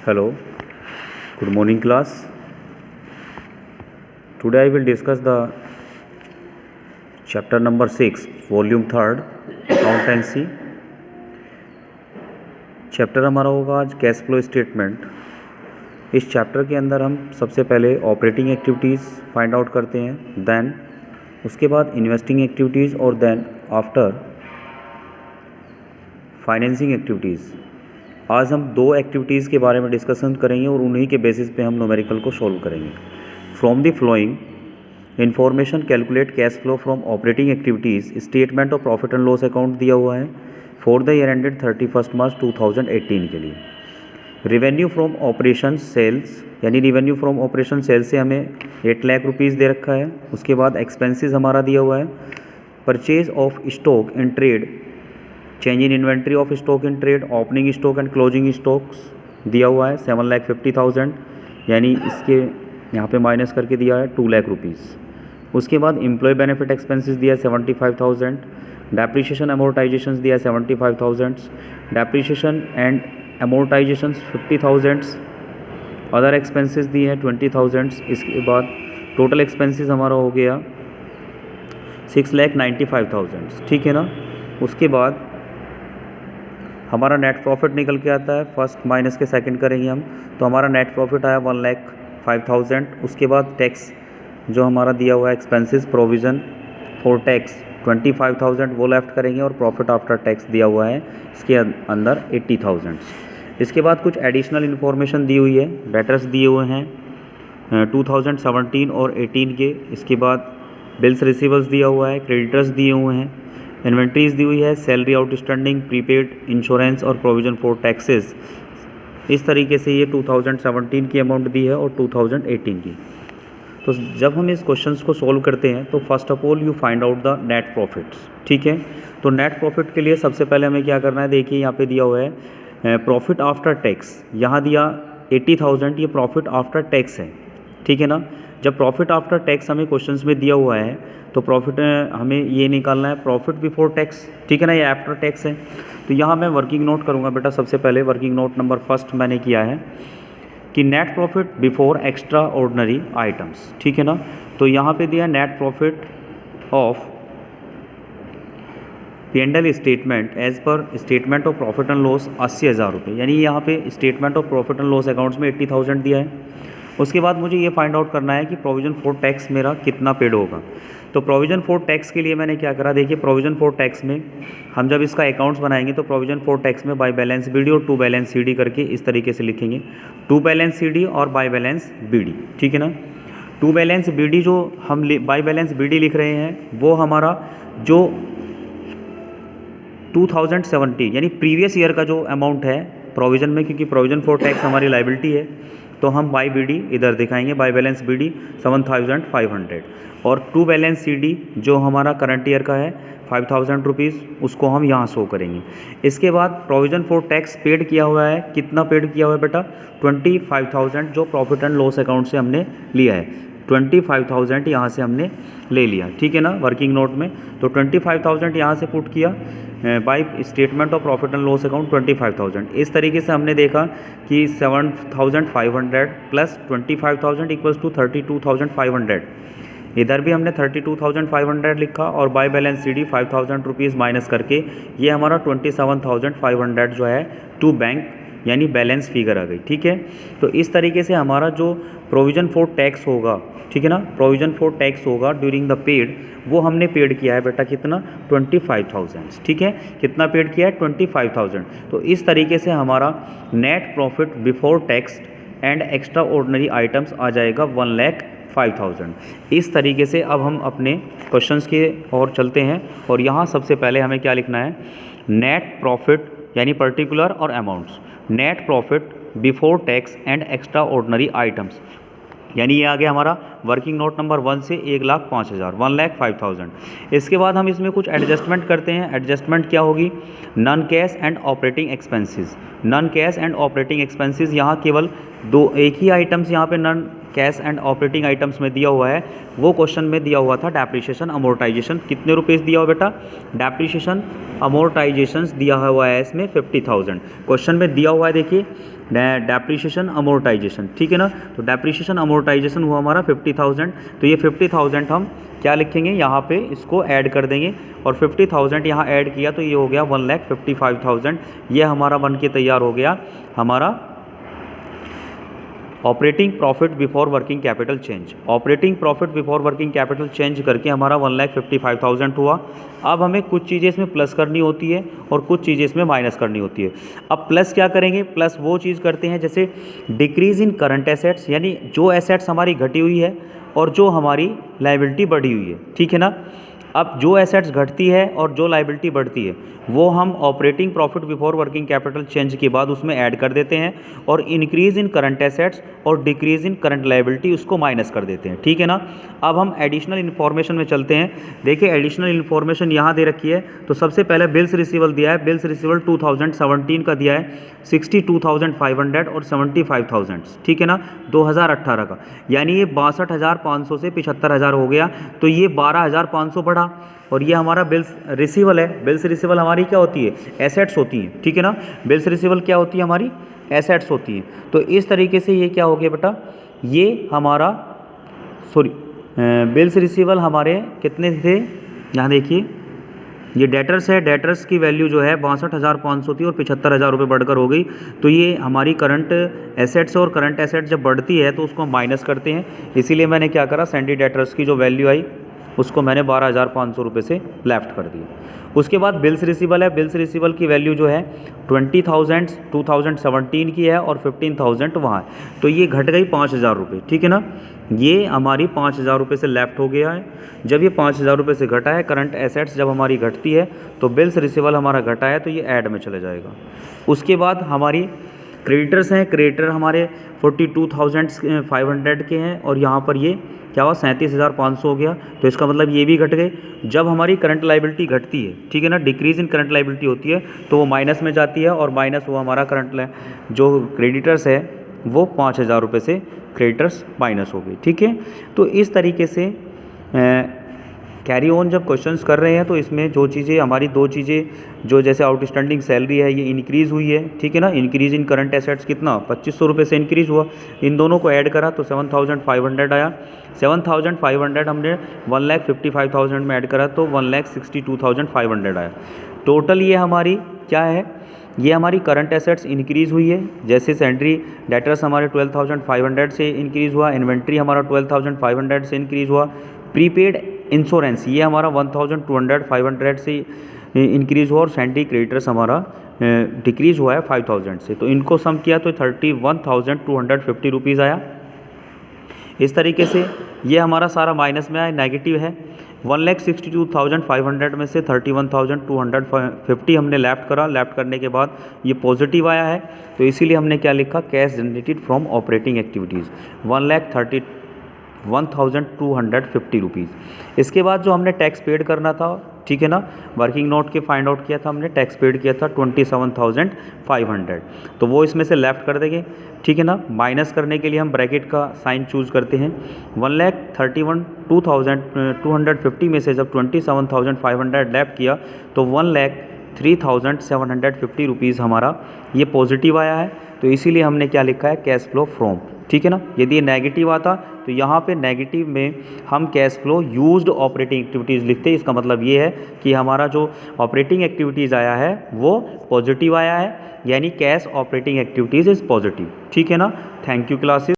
Hello, good morning class. Today I will discuss the chapter number 6, volume 3, accountancy. Chapter हमारा होगा आज cash flow statement. इस chapter के अंदर हम सबसे पहले ऑपरेटिंग एक्टिविटीज़ फाइंड आउट करते हैं, देन उसके बाद इन्वेस्टिंग एक्टिविटीज़ और देन आफ्टर फाइनेंसिंग एक्टिविटीज़। आज हम दो एक्टिविटीज़ के बारे में डिस्कशन करेंगे और उन्हीं के बेसिस पे हम न्यूमेरिकल को सॉल्व करेंगे। From the flowing information calculate cash flow from operating activities. Statement of profit and loss account दिया हुआ है फॉर द ईयर एंडेड 31 मार्च 2018 के लिए। रिवेन्यू फ्रॉम ऑपरेशन सेल्स, यानी रिवेन्यू फ्रॉम ऑपरेशन सेल्स से हमें 8 लाख रुपीज़ दे रखा है। उसके बाद एक्सपेंसेस हमारा दिया हुआ है purchase of stock in trade, change in inventory of stock in trade, opening stock and closing stocks दिया हुआ है 7,50,000, यानी इसके यहाँ पे माइनस करके दिया है 2 लाख रुपीज़। उसके बाद एम्प्लॉय बेनिफिट एक्सपेंसेस दिया है 75,000, डेप्रिसिएशन अमोर्टाइजेशन दिया है 75,000, depreciation and amortisation 50,000, other expenses दिए हैं 20,000। इसके बाद टोटल एक्सपेंसेस हमारा हो गया 6,95,000, ठीक है ना। उसके बाद हमारा नेट प्रॉफिट निकल के आता है, फर्स्ट माइनस के सेकंड करेंगे हम, तो हमारा नेट प्रॉफिट आया 1,05,000। उसके बाद टैक्स जो हमारा दिया हुआ है एक्सपेंसेस प्रोविज़न फॉर टैक्स 25,000 वो लेफ्ट करेंगे और प्रॉफिट आफ्टर टैक्स दिया हुआ है इसके अंदर 80,000। इसके बाद कुछ एडिशनल इन्फॉर्मेशन दी हुई है, डेटर्स दिए हुए हैं 2017 और 18 के। इसके बाद बिल्स रिसीवर्स दिया हुआ है, क्रेडिटर्स दिए हुए हैं, इन्वेंट्रीज दी हुई है, सैलरी आउटस्टैंडिंग, प्रीपेड, इंश्योरेंस और प्रोविज़न फॉर टैक्सेस। इस तरीके से ये 2017 की अमाउंट दी है और 2018 की। तो जब हम इस क्वेश्चंस को सॉल्व करते हैं तो first of all you find out the net profits, ठीक है। तो नेट प्रॉफिट के लिए सबसे पहले हमें क्या करना है, देखिए यहाँ पे दिया हुआ है प्रॉफिट आफ्टर टैक्स, यहाँ दिया 80,000, ये प्रॉफिट आफ्टर टैक्स है, ठीक है ना। जब प्रॉफिट आफ्टर टैक्स हमें क्वेश्चंस में दिया हुआ है तो प्रॉफिट हमें ये निकालना है प्रॉफिट बिफोर टैक्स, ठीक है ना, ये आफ्टर टैक्स है। तो यहाँ मैं वर्किंग नोट करूँगा बेटा। सबसे पहले वर्किंग नोट नंबर फर्स्ट मैंने किया है कि net profit before extraordinary items, ठीक है ना। तो यहाँ पे दिया net profit of P&L statement as per statement of profit and loss 80,000 रुपये, यानी यहाँ पे statement of profit and loss accounts में 80,000 दिया है। उसके बाद मुझे ये फाइंड आउट करना है कि प्रोविज़न फॉर टैक्स मेरा कितना पेड होगा। तो प्रोविज़न फॉर टैक्स के लिए मैंने क्या करा, देखिए प्रोविज़न फॉर टैक्स में हम जब इसका अकाउंट्स बनाएंगे तो प्रोविज़न फॉर टैक्स में बाय बैलेंस BD और टू बैलेंस CD करके इस तरीके से लिखेंगे, टू बैलेंस CD और बाय बैलेंस BD, ठीक है ना। टू बैलेंस BD जो हम बाय बैलेंस BD लिख रहे हैं वो हमारा जो 2017 यानी प्रीवियस ईयर का जो अमाउंट है प्रोविज़न में, क्योंकि प्रोविज़न फॉर टैक्स हमारी लाइबिलिटी है, तो हम बाय BD इधर दिखाएंगे, बाय बैलेंस BD 7,500 और टू बैलेंस CD जो हमारा करंट ईयर का है 5,000 रुपीज़, उसको हम यहाँ शो करेंगे। इसके बाद प्रोविज़न फॉर टैक्स पेड किया हुआ है, कितना पेड किया हुआ है बेटा 25,000, जो प्रॉफिट एंड लॉस अकाउंट से हमने लिया है 25,000 यहाँ से हमने ले लिया, ठीक है ना, वर्किंग नोट में। तो 25,000 यहाँ से पुट किया by statement of profit and loss account 25,000। इस तरीके से हमने देखा कि 7,500 प्लस 25,000 इक्वल्स टू 32,500। इधर भी हमने 32,500 लिखा और by balance CD 5,000 rupees minus करके ये हमारा 27,500 जो है टू बैंक यानी बैलेंस फिगर आ गई, ठीक है। तो इस तरीके से हमारा जो प्रोविज़न फॉर टैक्स होगा, ठीक है ना, प्रोविज़न फॉर टैक्स होगा ड्यूरिंग द पेड, वो हमने पेड किया है बेटा कितना 25,000, ठीक है। कितना पेड किया है 25,000। तो इस तरीके से हमारा net profit before tax and extraordinary items आ जाएगा 1,05,000। इस तरीके से अब हम अपने क्वेश्चंस के और चलते हैं और यहाँ सबसे पहले हमें क्या लिखना है, नेट प्रॉफिट यानी पर्टिकुलर और amounts, net profit before tax and extraordinary items, यानी ये आ गया हमारा वर्किंग नोट नंबर 1 से 1,05,000, 1,05,000। इसके बाद हम इसमें कुछ एडजस्टमेंट करते हैं। एडजस्टमेंट क्या होगी? Non cash and operating expenses. Non cash and operating expenses यहाँ केवल एक ही आइटम्स यहाँ पे non cash and operating items में दिया हुआ है। वो क्वेश्चन में दिया हुआ था डेप्रिसिएशन अमोर्टाइजेशन। कितने रुपीस दिया हुआ बेटा? डेप्रिसिएशन अमोर्टाइजेशंस दिया हुआ है इसमें 50,000। क्वेश्चन में दिया हुआ है, देखिए डेप्रिसिएशन अमोर्टाइजेशन, ठीक है ना। तो डेप्रिसिएशन अमोर्टाइजेशन हुआ हमारा 50,000। तो ये 50,000 हम क्या लिखेंगे यहाँ पे, इसको ऐड कर देंगे और 50,000 यहाँ ऐड किया तो ये हो गया 1,55,000। ये हमारा बन के तैयार हो गया हमारा operating profit before working capital change. Operating profit before working capital change करके हमारा 1,55,000 हुआ। अब हमें कुछ चीज़ें इसमें प्लस करनी होती है और कुछ चीज़ें इसमें माइनस करनी होती है। अब प्लस क्या करेंगे? प्लस वो चीज़ करते हैं जैसे डिक्रीज़ इन करंट एसेट्स, यानी जो एसेट्स हमारी घटी हुई है और जो हमारी लायबिलिटी बढ़ी हुई है, ठीक है ना। अब जो एसेट्स घटती है और जो लायबिलिटी बढ़ती है वो हम operating profit before working capital change के बाद उसमें ऐड कर देते हैं और इंक्रीज़ इन करंट एसेट्स और डिक्रीज़ इन करंट लायबिलिटी उसको माइनस कर देते हैं, ठीक है ना। अब हम एडिशनल इन्फॉर्मेशन में चलते हैं। देखिए एडिशनल इन्फॉर्मेशन यहाँ दे रखी है। तो सबसे पहले बिल्स रिसीवल दिया है। बिल्स रिसीवल 2017 का दिया है 62,500 और 75,000, ठीक है ना, 2018 का। यानी ये 62,500 से 75,000 हो गया। तो ये 12,500 बढ़ा और ये हमारा बिल्स रिसीवल है। बिल्स रिसीवल हमारी क्या होती है? एसेट्स होती हैं, ठीक है ना। बिल्स रिसीवल क्या होती है? हमारी एसेट्स होती हैं। तो इस तरीके से ये क्या हो गया बेटा? ये हमारा बिल्स रिसीवल हमारे कितने थे? यहाँ देखिए ये डेटर्स है। डेटर्स की वैल्यू जो है 62,500 थी और 75,000 रुपये बढ़कर हो गई। तो ये हमारी करंट एसेट्स और करंट एसेट्स जब बढ़ती है तो उसको हम माइनस करते हैं। इसीलिए मैंने क्या करा, सैंडी डेटर्स की जो वैल्यू आई उसको मैंने 12,500 रुपये से लेफ्ट कर दिया। उसके बाद बिल्स रिसीवल है। बिल्स रिसीवल की वैल्यू जो है 20,000 2017 की है और 15,000 वहाँ है। तो ये घट गई 5,000 रुपये, ठीक है ना। ये हमारी 5,000 रुपये से लेफ्ट हो गया है। जब ये 5,000 रुपये से घटा है, करंट एसेट्स जब हमारी घटती है तो बिल्स रिसीवल हमारा घटा है तो ये ऐड में चले जाएगा। उसके बाद हमारी क्रेडिटर्स हैं। क्रेडिटर हमारे 42,500 के हैं और यहाँ पर ये क्या हुआ, 37,500 हो गया। तो इसका मतलब ये भी घट गए। जब हमारी करंट लायबिलिटी घटती है, ठीक है ना, डिक्रीज इन करंट लायबिलिटी होती है तो वो माइनस में जाती है और माइनस वो हमारा करंट जो क्रेडिटर्स है वो 5,000 रुपये से क्रेडिटर्स माइनस हो गए, ठीक है। तो इस तरीके से कैरी ऑन जब क्वेश्चंस कर रहे हैं तो इसमें जो चीज़ें हमारी दो चीज़ें जो जैसे आउटस्टैंडिंग सैलरी है ये इंक्रीज़ हुई है, ठीक है ना। इंक्रीज़ इन करंट एसेट्स कितना 2,500 रुपये से इंक्रीज़ हुआ। इन दोनों को ऐड करा तो 7,500 आया। 7,500 हमने 1,55,000 में ऐड करा तो 1,62,500 आया। टोटल ये हमारी क्या है, ये हमारी करंट एसेट्स इंक्रीज़ हुई है। जैसे सैंड्री डेटर्स हमारे 12,500 से इंक्रीज़ हुआ, इन्वेंट्री हमारा 12,500 से इंक्रीज़ हुआ, प्रीपेड इंश्योरेंस ये हमारा 1,200 से इंक्रीज़ हुआ और सैंड्री क्रेडिटर्स हमारा डिक्रीज़ हुआ है 5,000 से। तो इनको सम किया तो 31,250 रुपीज़ आया। इस तरीके से ये हमारा सारा माइनस में आया, नेगेटिव है। 1,62,500 में से 31,250 हमने लेफ़्ट करा। लेफ़्ट करने के बाद ये पॉजिटिव आया है तो इसीलिए हमने क्या लिखा, cash generated from operating activities 1,32,250 rupees. इसके बाद जो हमने टैक्स पेड करना था, ठीक है ना, वर्किंग नोट के फाइंड आउट किया था हमने, टैक्स पेड किया था 27,500। तो वो इसमें से लेफ़्ट कर देंगे, ठीक है ना। माइनस करने के लिए हम ब्रैकेट का साइन चूज़ करते हैं। 1,31,250 में से जब 27,500 लेफ़्ट किया तो 1,03,750 रुपीज़ हमारा ये पॉजिटिव आया है। तो इसीलिए हमने क्या लिखा है, कैश फ्लो फ्रॉम, ठीक है ना। यदि ये नेगेटिव आता तो यहाँ पे नेगेटिव में हम cash flow used operating activities लिखते। इसका मतलब ये है कि हमारा जो ऑपरेटिंग एक्टिविटीज़ आया है वो पॉजिटिव आया है, यानी cash operating activities is positive, ठीक है ना। Thank you classes.